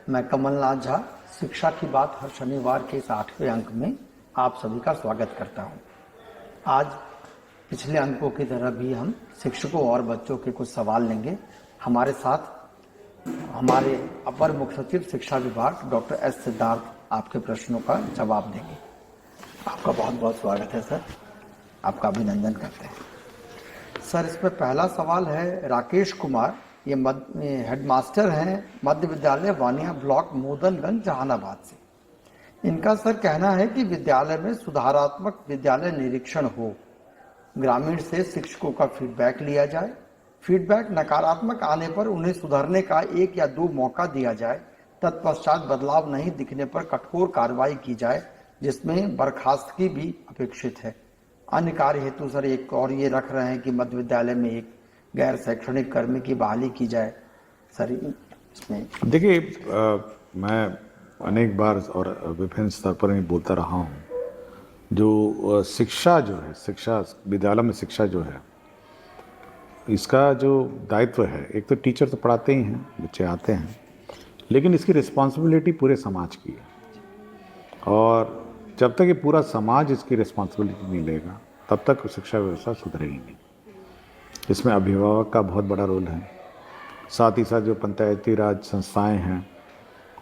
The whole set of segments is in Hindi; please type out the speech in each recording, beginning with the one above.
मैं कमलनाथ झा शिक्षा की बात हर शनिवार के इस 8वें अंक में आप सभी का स्वागत करता हूं। आज पिछले अंकों की तरह भी हम शिक्षकों और बच्चों के कुछ सवाल लेंगे। हमारे साथ हमारे अपर मुख्य सचिव शिक्षा विभाग डॉक्टर एस सिद्धार्थ आपके प्रश्नों का जवाब देंगे। आपका बहुत बहुत स्वागत है सर, आपका अभिनंदन करते हैं। सर, इसमें पहला सवाल है राकेश कुमार, ये हेडमास्टर हैं मध्य विद्यालय वानिया ब्लॉक मोदनगंज जहानाबाद से। इनका सर कहना है कि विद्यालय में सुधारात्मक विद्यालय निरीक्षण हो, ग्रामीण से शिक्षकों का फीडबैक लिया जाए, फीडबैक नकारात्मक आने पर उन्हें सुधरने का 1 या 2 मौका दिया जाए, तत्पश्चात बदलाव नहीं दिखने पर कठोर कार्रवाई की जाए, जिसमें बर्खास्तगी भी अपेक्षित है। अन्य कार्य हेतु सर एक और ये रख रहे हैं कि मध्य विद्यालय में एक गैर शैक्षणिक कर्मी की बहाली की जाए। सर इसमें देखिए, मैं अनेक बार और विभिन्न स्तर पर ही बोलता रहा हूँ, जो शिक्षा जो है, शिक्षा विद्यालय में शिक्षा जो है, इसका जो दायित्व है, एक तो टीचर तो पढ़ाते ही हैं, बच्चे आते हैं, लेकिन इसकी रिस्पॉन्सिबिलिटी पूरे समाज की है। और जब तक ये पूरा समाज इसकी रिस्पॉन्सिबिलिटी नहीं लेगा, तब तक शिक्षा व्यवस्था सुधरेगी नहीं। इसमें अभिभावक का बहुत बड़ा रोल है, साथ ही साथ जो पंचायती राज संस्थाएं हैं,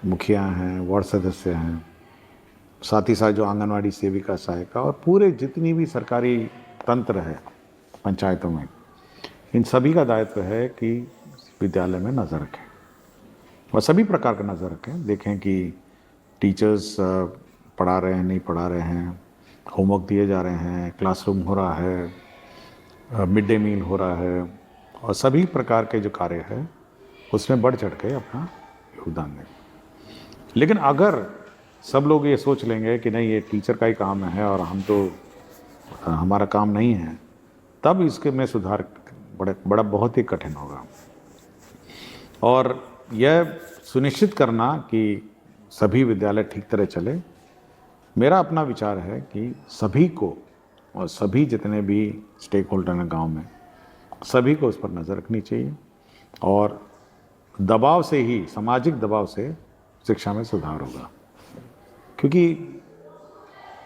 मुखिया हैं, वार्ड सदस्य हैं, साथ ही साथ जो आंगनवाड़ी सेविका सहायिका और पूरे जितनी भी सरकारी तंत्र है पंचायतों में, इन सभी का दायित्व है कि विद्यालय में नज़र रखें और सभी प्रकार का नज़र रखें। देखें कि टीचर्स पढ़ा रहे हैं, नहीं पढ़ा रहे हैं, होमवर्क दिए जा रहे हैं, क्लासरूम हो रहा है, मिड डे मील हो रहा है, और सभी प्रकार के जो कार्य है उसमें बढ़ चढ़ के अपना योगदान दें। लेकिन अगर सब लोग ये सोच लेंगे कि नहीं, ये टीचर का ही काम है और हम तो हमारा काम नहीं है, तब इसके में सुधार बहुत ही कठिन होगा। और यह सुनिश्चित करना कि सभी विद्यालय ठीक तरह चले, मेरा अपना विचार है कि सभी को और सभी जितने भी स्टेक होल्डर हैं गाँव में, सभी को उस पर नज़र रखनी चाहिए और दबाव से ही, सामाजिक दबाव से शिक्षा में सुधार होगा, क्योंकि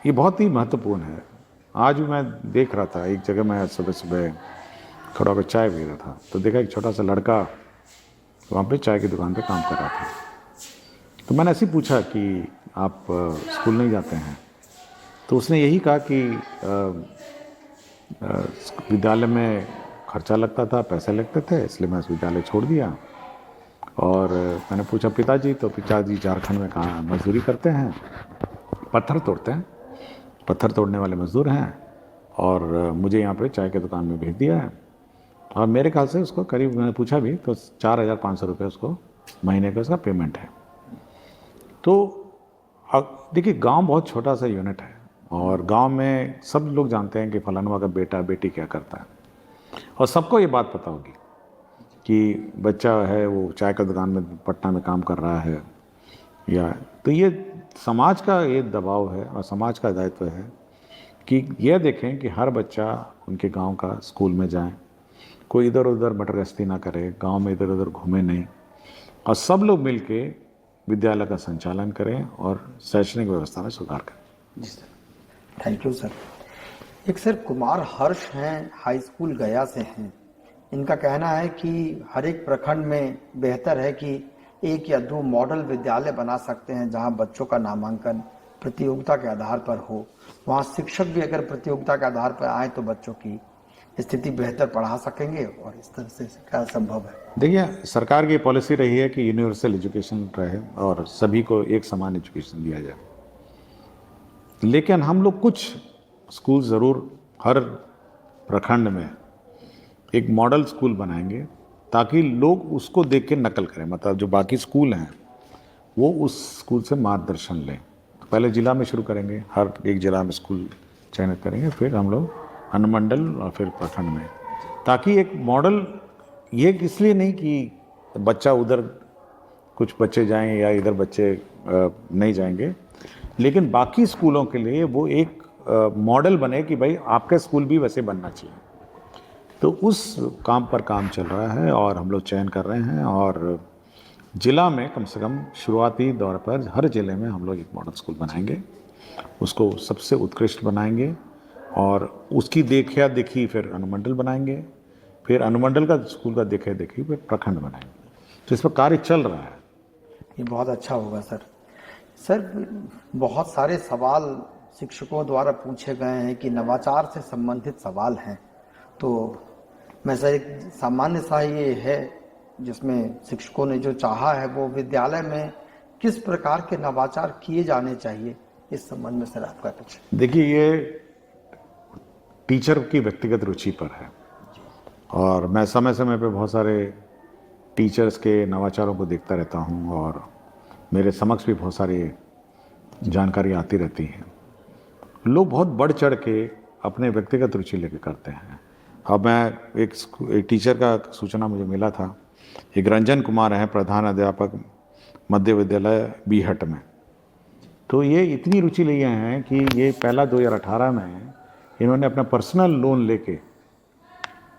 ये बहुत ही महत्वपूर्ण है। आज भी मैं देख रहा था, एक जगह मैं सुबह सुबह खड़ा होकर चाय पी रहा था, तो देखा एक छोटा सा लड़का वहाँ पे चाय की दुकान पे काम कर रहा था। तो मैंने ऐसे ही पूछा कि आप स्कूल नहीं जाते हैं? तो उसने यही कहा कि विद्यालय में खर्चा लगता था, पैसे लगते थे, इसलिए मैं उस विद्यालय छोड़ दिया। और मैंने पूछा पिताजी, तो पिताजी झारखंड में कहाँ मजदूरी करते हैं, पत्थर तोड़ते हैं, पत्थर तोड़ने वाले मजदूर हैं, और मुझे यहाँ पे चाय के दुकान में भेज दिया है। और मेरे ख्याल से उसको करीब, मैंने पूछा भी तो 4,500 रुपये उसको महीने का उसका पेमेंट है। तो देखिए, गांव बहुत छोटा सा यूनिट है और गांव में सब लोग जानते हैं कि फलाना का बेटा बेटी क्या करता है, और सबको ये बात पता होगी कि बच्चा है वो चाय का दुकान में पटना में काम कर रहा है। या तो ये समाज का ये दबाव है और समाज का दायित्व है कि यह देखें कि हर बच्चा उनके गांव का स्कूल में जाए, कोई इधर उधर भटकगस्ती ना करे, गांव में इधर उधर घूमे नहीं, और सब लोग मिलके विद्यालय का संचालन करें और शैक्षणिक व्यवस्था में सुधार करें। जी सर, थैंक यू सर। एक सर कुमार हर्ष हैं, हाई स्कूल गया से हैं। इनका कहना है कि हर एक प्रखंड में बेहतर है कि 1 या 2 मॉडल विद्यालय बना सकते हैं, जहां बच्चों का नामांकन प्रतियोगिता के आधार पर हो। वहां शिक्षक भी अगर प्रतियोगिता के आधार पर आए तो बच्चों की स्थिति बेहतर पढ़ा सकेंगे, और इस तरह से क्या संभव है? देखिए, सरकार की पॉलिसी रही है कि यूनिवर्सल एजुकेशन रहे और सभी को एक समान एजुकेशन दिया जाए। लेकिन हम लोग कुछ स्कूल ज़रूर हर प्रखंड में एक मॉडल स्कूल बनाएंगे, ताकि लोग उसको देख के नकल करें। मतलब जो बाकी स्कूल हैं वो उस स्कूल से मार्गदर्शन लें। तो पहले ज़िला में शुरू करेंगे, हर एक ज़िला में स्कूल चयनित करेंगे, फिर हम लोग अनुमंडल और फिर प्रखंड में, ताकि एक मॉडल, ये इसलिए नहीं कि बच्चा उधर कुछ बच्चे जाएं या इधर बच्चे नहीं जाएंगे, लेकिन बाकी स्कूलों के लिए वो एक मॉडल बने कि भाई आपका स्कूल भी वैसे बनना चाहिए। तो उस काम पर काम चल रहा है और हम लोग चयन कर रहे हैं, और जिला में कम से कम शुरुआती दौर पर हर जिले में हम लोग एक मॉडल स्कूल बनाएंगे, उसको सबसे उत्कृष्ट बनाएंगे और उसकी देखा देखी फिर अनुमंडल बनाएंगे, फिर अनुमंडल का स्कूल का देखा देखी फिर प्रखंड बनाएंगे। तो इस पर कार्य चल रहा है। ये बहुत अच्छा होगा सर। सर, बहुत सारे सवाल शिक्षकों द्वारा पूछे गए हैं कि नवाचार से संबंधित सवाल हैं, तो मैं सर एक सामान्य सा ये है जिसमें शिक्षकों ने जो चाहा है वो विद्यालय में किस प्रकार के नवाचार किए जाने चाहिए, इस संबंध में सर आपका कुछ। देखिए, ये टीचर की व्यक्तिगत रुचि पर है और मैं समय समय पे बहुत सारे टीचर्स के नवाचारों को देखता रहता हूँ और मेरे समक्ष भी बहुत सारी जानकारी आती रहती है। लोग बहुत बढ़ चढ़ के अपने व्यक्तिगत रुचि लेके करते हैं। अब मैं एक टीचर का सूचना मुझे मिला था, एक रंजन कुमार हैं, प्रधान अध्यापक मध्य विद्यालय बीहट में। तो ये इतनी रुचि लिए हैं कि ये पहला 2018 में इन्होंने अपना पर्सनल लोन लेके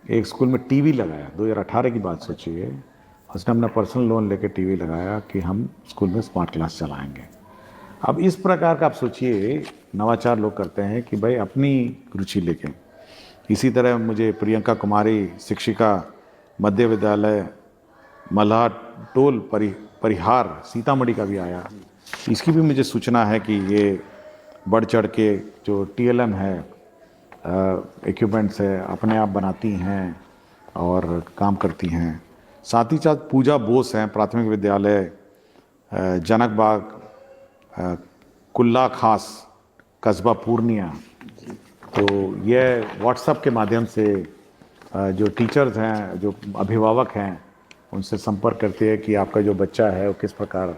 एक स्कूल में टीवी लगाया। 2018 की बात सोचिए, उसने अपना पर्सनल लोन लेके टीवी लगाया कि हम स्कूल में स्मार्ट क्लास चलाएंगे। अब इस प्रकार का आप सोचिए नवाचार लोग करते हैं कि भाई अपनी रुचि लेके। इसी तरह मुझे प्रियंका कुमारी, शिक्षिका, मध्य विद्यालय मल्हा टोल परिहार सीतामढ़ी का भी आया। इसकी भी मुझे सूचना है कि ये बढ़ चढ़ के जो TLM है, इक्विपमेंट्स है, अपने आप बनाती हैं और काम करती हैं। साथ ही साथ पूजा बोस हैं, प्राथमिक विद्यालय जनक बाग कुल्ला खास, कस्बा पूर्णिया। तो यह व्हाट्सएप के माध्यम से जो टीचर्स हैं, जो अभिभावक हैं, उनसे संपर्क करते हैं कि आपका जो बच्चा है वो किस प्रकार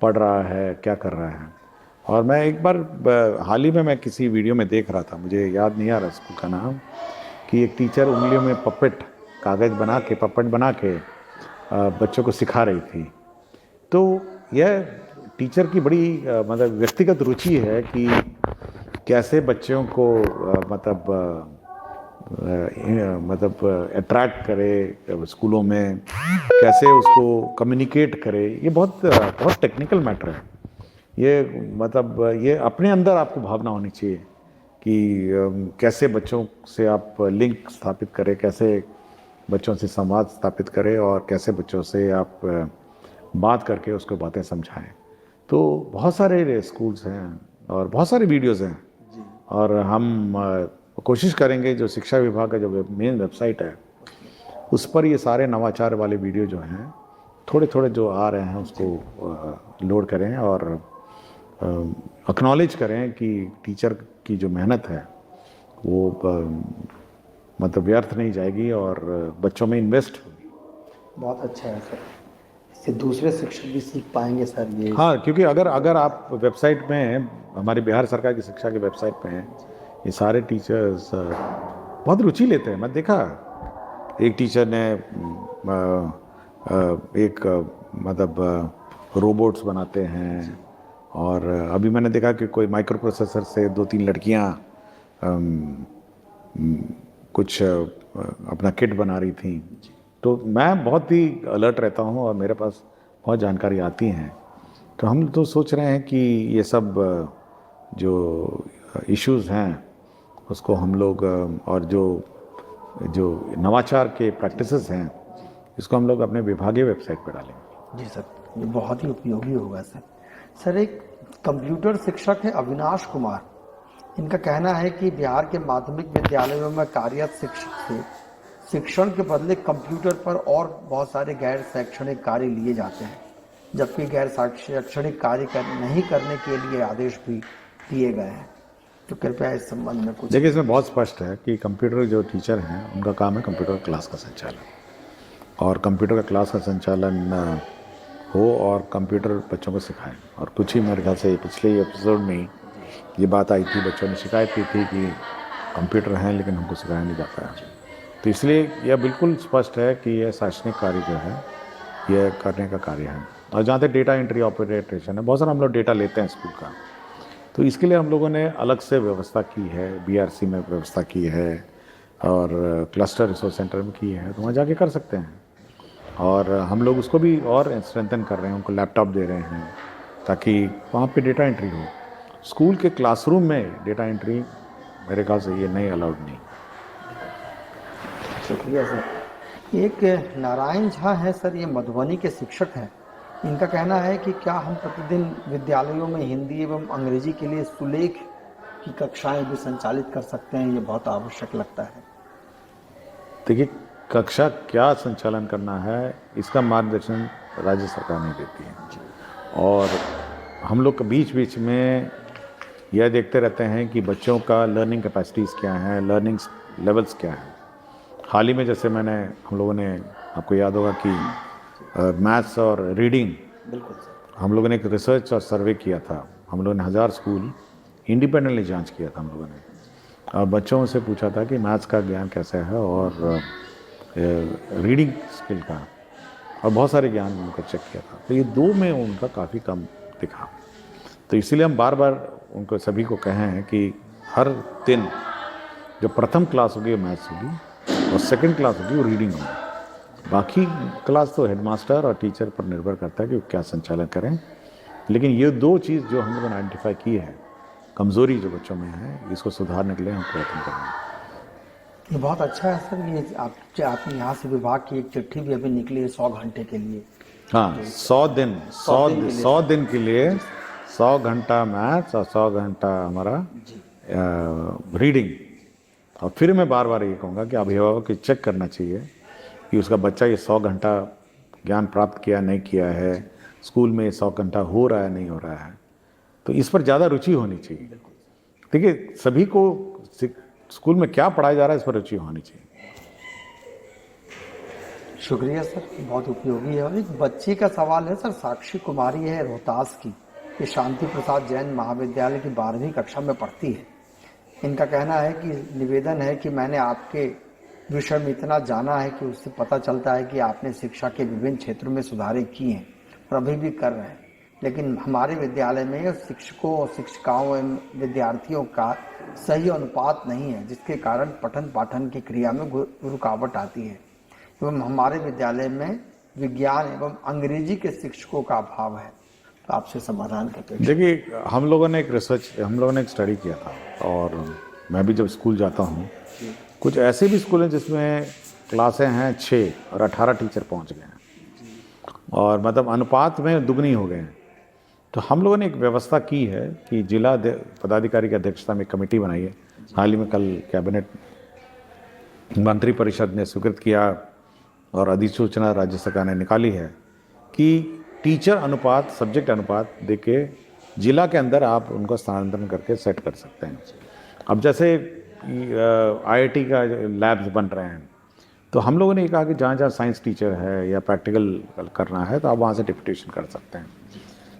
पढ़ रहा है, क्या कर रहा है। और मैं एक बार हाल ही में मैं किसी वीडियो में देख रहा था, मुझे याद नहीं आ रहा स्कूल का नाम, कि एक टीचर उंगलियों में कागज़ बना के पपेट बना के बच्चों को सिखा रही थी। तो यह टीचर की बड़ी मतलब व्यक्तिगत रुचि है कि कैसे बच्चों को मतलब अट्रैक्ट करे स्कूलों में, कैसे उसको कम्युनिकेट करे। ये बहुत बहुत टेक्निकल मैटर है। ये मतलब ये अपने अंदर आपको भावना होनी चाहिए कि कैसे बच्चों से आप लिंक स्थापित करें, कैसे बच्चों से संवाद स्थापित करें और कैसे बच्चों से आप बात करके उसको बातें समझाएं। तो बहुत सारे स्कूल्स हैं और बहुत सारे वीडियोज़ हैं और हम कोशिश करेंगे जो शिक्षा विभाग का जो मेन वेबसाइट है उस पर ये सारे नवाचार वाले वीडियो जो हैं थोड़े थोड़े जो आ रहे हैं उसको लोड करें और एक्नॉलेज करें कि टीचर की जो मेहनत है वो मतलब व्यर्थ नहीं जाएगी और बच्चों में इन्वेस्ट होगी। बहुत अच्छा है सर, इससे दूसरे शिक्षक भी सीख पाएंगे सर ये। हाँ, क्योंकि अगर आप वेबसाइट में, हमारी बिहार सरकार की शिक्षा की वेबसाइट पे हैं, ये सारे टीचर्स बहुत रुचि लेते हैं। मैं देखा एक टीचर ने एक मतलब रोबोट्स बनाते हैं और अभी मैंने देखा कि कोई माइक्रो प्रोसेसर से 2-3 लड़कियां कुछ अपना किट बना रही थी। तो मैं बहुत ही अलर्ट रहता हूँ और मेरे पास बहुत जानकारी आती हैं। तो हम तो सोच रहे हैं कि ये सब जो इश्यूज़ हैं उसको हम लोग और जो नवाचार के प्रैक्टिसेस हैं इसको हम लोग अपने विभागीय वेबसाइट पर डालेंगे। जी सर, ये बहुत ही उपयोगी होगा सर। सर, एक कंप्यूटर शिक्षक है अविनाश कुमार, इनका कहना है कि बिहार के माध्यमिक विद्यालयों में कार्यरत शिक्षक से शिक्षण के बदले कंप्यूटर पर और बहुत सारे गैर शैक्षणिक कार्य लिए जाते हैं, जबकि गैर शैक्षणिक कार्य नहीं करने के लिए आदेश भी दिए गए हैं। तो कृपया इस संबंध में कुछ। देखिए, इसमें बहुत स्पष्ट है कि कंप्यूटर जो टीचर हैं उनका काम है कंप्यूटर क्लास का संचालन, और कंप्यूटर का क्लास का संचालन हो और कंप्यूटर बच्चों को सिखाएं। और कुछ ही मेरे ख्याल से पिछले एपिसोड में ये बात आई थी, बच्चों ने शिकायत की थी कि कंप्यूटर हैं लेकिन हमको सिखाया नहीं जाता है। तो इसलिए यह बिल्कुल स्पष्ट है कि यह शैक्षणिक कार्य जो है यह करने का कार्य है। और जहाँ तक डेटा एंट्री ऑपरेशन है, बहुत सारा हम लोग डेटा लेते हैं स्कूल का, तो इसके लिए हम लोगों ने अलग से व्यवस्था की है, BRC में व्यवस्था की है और क्लस्टर रिसोर्स सेंटर में की है, तो वहाँ जाके कर सकते हैं। और हम लोग उसको भी और स्ट्रेंथन कर रहे हैं, उनको लैपटॉप दे रहे हैं ताकि वहाँ पे डेटा एंट्री हो। स्कूल के क्लासरूम में डेटा एंट्री मेरे ख्याल से ये नहीं अलाउड नहीं। शुक्रिया सर। एक नारायण झा है सर, ये मधुबनी के शिक्षक हैं। इनका कहना है कि क्या हम प्रतिदिन विद्यालयों में हिंदी एवं अंग्रेजी के लिए सुलेख की कक्षाएं भी संचालित कर सकते हैं? ये बहुत आवश्यक लगता है। देखिए, कक्षा क्या संचालन करना है इसका मार्गदर्शन राज्य सरकार नहीं देती है, और हम लोग बीच बीच में यह देखते रहते हैं कि बच्चों का लर्निंग कैपेसिटीज़ क्या हैं, लर्निंग लेवल्स क्या हैं। हाल ही में जैसे हम लोगों ने, आपको याद होगा कि मैथ्स और रीडिंग, बिल्कुल सर, हम लोगों ने एक रिसर्च और सर्वे किया था। हम लोगों ने 1000 स्कूल इंडिपेंडेंटली जांच किया था हम लोगों ने, और बच्चों से पूछा था कि मैथ्स का ज्ञान कैसा है और रीडिंग स्किल का, और बहुत सारे ज्ञान उनका चेक किया था। तो ये 2 में उनका काफ़ी कम दिखा। तो इसीलिए हम बार बार उनको सभी को कहे हैं कि हर दिन जो प्रथम क्लास होगी वो मैथ्स होगी और सेकंड क्लास होगी वो रीडिंग होगी। बाकी क्लास तो हेडमास्टर और टीचर पर निर्भर करता है कि वो क्या संचालन करें। लेकिन ये 2 चीज़ जो हम लोगों ने आइडेंटिफाई की है, कमज़ोरी जो बच्चों में है, इसको सुधारने के लिए हम प्रयत्न कर रहे हैं। ये बहुत अच्छा है सर। ये आप यहाँ से विभाग की एक चिट्ठी भी अभी निकली है 100 घंटे के लिए। हाँ, 100 दिन के लिए 100 घंटा मैथ्स और 100 घंटा हमारा रीडिंग। और फिर मैं बार बार ये कहूँगा कि अभिभावक को चेक करना चाहिए कि उसका बच्चा ये 100 घंटा ज्ञान प्राप्त किया नहीं किया है, स्कूल में 100 घंटा हो रहा है नहीं हो रहा है। तो इस पर ज़्यादा रुचि होनी चाहिए। देखिए, सभी को स्कूल में क्या पढ़ाया जा रहा है इस पर रुचि होनी चाहिए। शुक्रिया सर, बहुत उपयोगी है। और एक बच्ची का सवाल है सर, साक्षी कुमारी है रोहतास की, ये शांति प्रसाद जैन महाविद्यालय की 12वीं कक्षा में पढ़ती है। इनका कहना है कि निवेदन है कि मैंने आपके विषय में इतना जाना है कि उससे पता चलता है कि आपने शिक्षा के विभिन्न क्षेत्रों में सुधारे किए हैं और अभी भी कर रहे हैं, लेकिन हमारे विद्यालय में शिक्षकों और शिक्षिकाओं एवं विद्यार्थियों का सही अनुपात नहीं है, जिसके कारण पठन पाठन की क्रिया में रुकावट आती है एवं हमारे विद्यालय में विज्ञान एवं अंग्रेजी के शिक्षकों का अभाव है। तो आपसे समाधान करते हैं। देखिए, हम लोगों ने एक स्टडी किया था, और मैं भी जब स्कूल जाता हूँ, कुछ ऐसे भी स्कूल हैं जिसमें क्लासें हैं 6 और 18 टीचर पहुँच गए हैं, और मतलब अनुपात में दुगनी हो गए हैं। तो हम लोगों ने एक व्यवस्था की है कि जिला पदाधिकारी की अध्यक्षता में कमेटी बनाई है। हाल ही में कल कैबिनेट मंत्री परिषद ने स्वीकृत किया और अधिसूचना राज्य सरकार ने निकाली है कि टीचर अनुपात, सब्जेक्ट अनुपात देके जिला के अंदर आप उनको स्थानांतरण करके सेट कर सकते हैं। अब जैसे IIT का लैब्स बन रहे हैं, तो हम लोगों ने कहा कि जहाँ जहाँ साइंस टीचर है या प्रैक्टिकल करना है तो आप वहाँ से डिप्यूटेशन कर सकते हैं।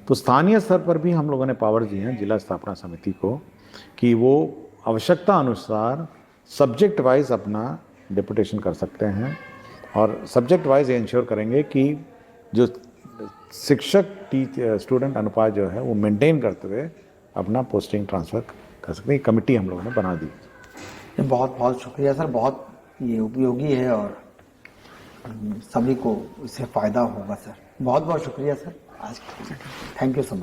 तो स्थानीय स्तर पर भी हम लोगों ने पावर दी हैं जिला स्थापना समिति को कि वो आवश्यकता अनुसार सब्जेक्ट वाइज अपना डिप्यूटेशन कर सकते हैं, और सब्जेक्ट वाइज इंश्योर करेंगे कि जो शिक्षक स्टूडेंट अनुपात जो है वो मेंटेन करते हुए अपना पोस्टिंग ट्रांसफ़र कर सकते हैं। कमेटी हम लोगों ने बना दी। बहुत बहुत शुक्रिया सर, बहुत ये उपयोगी है और सभी को इससे फ़ायदा होगा सर। बहुत बहुत शुक्रिया सर आज। Thank you so much.